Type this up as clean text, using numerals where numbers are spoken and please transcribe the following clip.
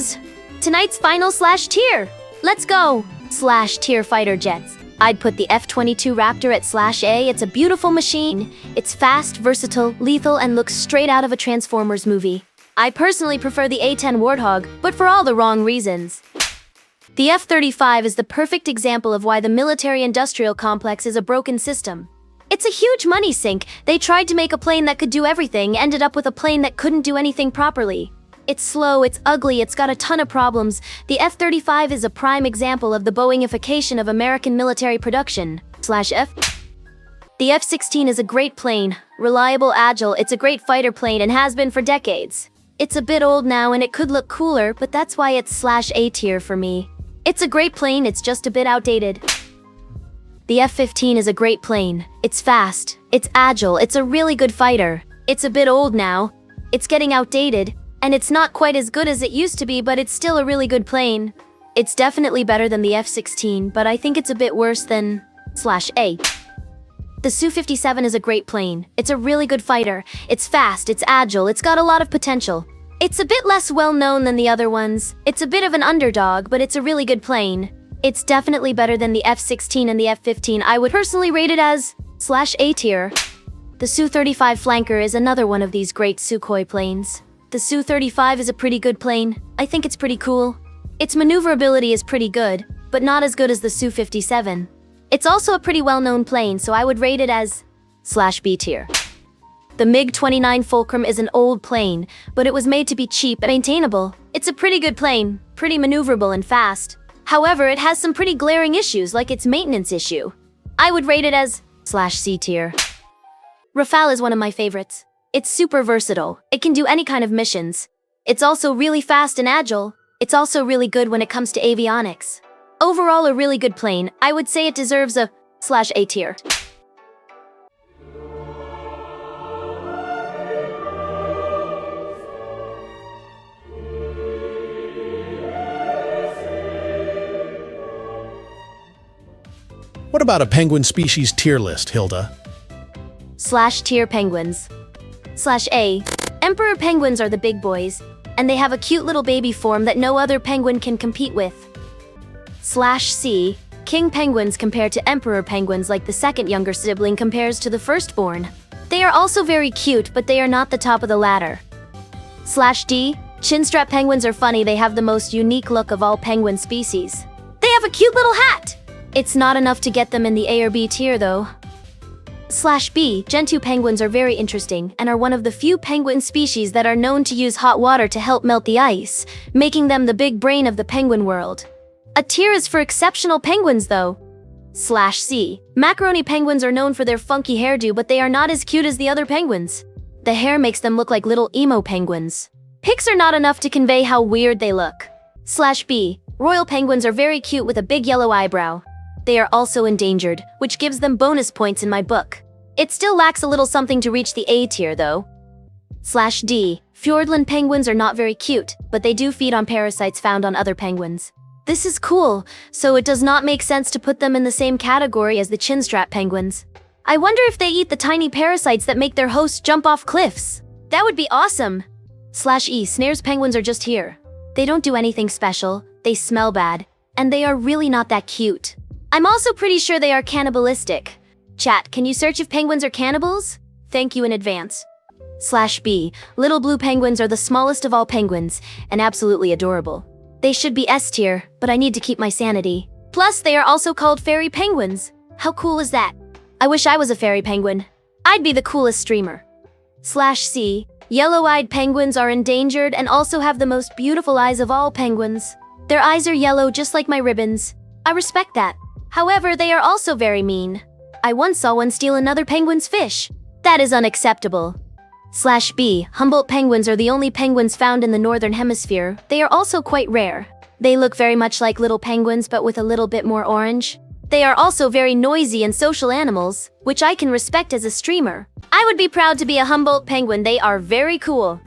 as tonight's final slash tier. Let's go! Slash tier fighter jets. I'd put the F-22 Raptor at slash A. It's a beautiful machine. It's fast, versatile, lethal, and looks straight out of a Transformers movie. I personally prefer the A-10 Warthog, but for all the wrong reasons. The F-35 is the perfect example of why the military-industrial complex is a broken system. It's a huge money sink. They tried to make a plane that could do everything, ended up with a plane that couldn't do anything properly. It's slow, it's ugly, it's got a ton of problems. The F-35 is a prime example of the Boeingification of American military production. F. The F-16 is a great plane, reliable, agile, it's a great fighter plane and has been for decades. It's a bit old now and it could look cooler, but that's why it's slash A tier for me. It's a great plane, it's just a bit outdated. The F-15 is a great plane. It's fast, it's agile, it's a really good fighter. It's a bit old now, it's getting outdated, and it's not quite as good as it used to be, but it's still a really good plane. It's definitely better than the F-16, but I think it's a bit worse than slash A. The Su-57 is a great plane. It's a really good fighter. It's fast, it's agile, it's got a lot of potential. It's a bit less well-known than the other ones. It's a bit of an underdog, but it's a really good plane. It's definitely better than the F-16 and the F-15. I would personally rate it as slash A tier. The Su-35 Flanker is another one of these great Sukhoi planes. The Su-35 is a pretty good plane. I think it's pretty cool. Its maneuverability is pretty good, but not as good as the Su-57. It's also a pretty well-known plane, so I would rate it as slash B tier. The MiG-29 Fulcrum is an old plane, but it was made to be cheap and maintainable. It's a pretty good plane, pretty maneuverable and fast. However, it has some pretty glaring issues, like its maintenance issue. I would rate it as slash C tier. Rafale is one of my favorites. It's super versatile. It can do any kind of missions. It's also really fast and agile. It's also really good when it comes to avionics. Overall, a really good plane. I would say it deserves a slash A tier. What about a penguin species tier list, Hilda? Slash tier penguins. Slash A. Emperor penguins are the big boys, and they have a cute little baby form that no other penguin can compete with. Slash C. King penguins compare to emperor penguins like the second younger sibling compares to the firstborn. They are also very cute, but they are not the top of the ladder. Slash D. Chinstrap penguins are funny. They have the most unique look of all penguin species. They have a cute little hat! It's not enough to get them in the A or B tier though. Slash B. Gentoo penguins are very interesting and are one of the few penguin species that are known to use hot water to help melt the ice, making them the big brain of the penguin world. A tier is for exceptional penguins though. Slash C. Macaroni penguins are known for their funky hairdo, but they are not as cute as the other penguins. The hair makes them look like little emo penguins. Pics are not enough to convey how weird they look. Slash B. Royal penguins are very cute with a big yellow eyebrow. They are also endangered, which gives them bonus points in my book. It still lacks a little something to reach the A tier though. Slash D. Fiordland penguins are not very cute, but they do feed on parasites found on other penguins. This is cool, so it does not make sense to put them in the same category as the chinstrap penguins. I wonder if they eat the tiny parasites that make their hosts jump off cliffs. That would be awesome. Slash E. Snares penguins are just here. They don't do anything special, they smell bad, and they are really not that cute. I'm also pretty sure they are cannibalistic. Chat, can you search if penguins are cannibals? Thank you in advance. Slash B. Little blue penguins are the smallest of all penguins, and absolutely adorable. They should be S tier, but I need to keep my sanity. Plus, they are also called fairy penguins. How cool is that? I wish I was a fairy penguin. I'd be the coolest streamer. Slash C. Yellow-eyed penguins are endangered and also have the most beautiful eyes of all penguins. Their eyes are yellow just like my ribbons. I respect that. However, they are also very mean. I once saw one steal another penguin's fish. That is unacceptable. Slash B. Humboldt penguins are the only penguins found in the northern hemisphere. They are also quite rare. They look very much like little penguins but with a little bit more orange. They are also very noisy and social animals, which I can respect as a streamer. I would be proud to be a Humboldt penguin. They are very cool.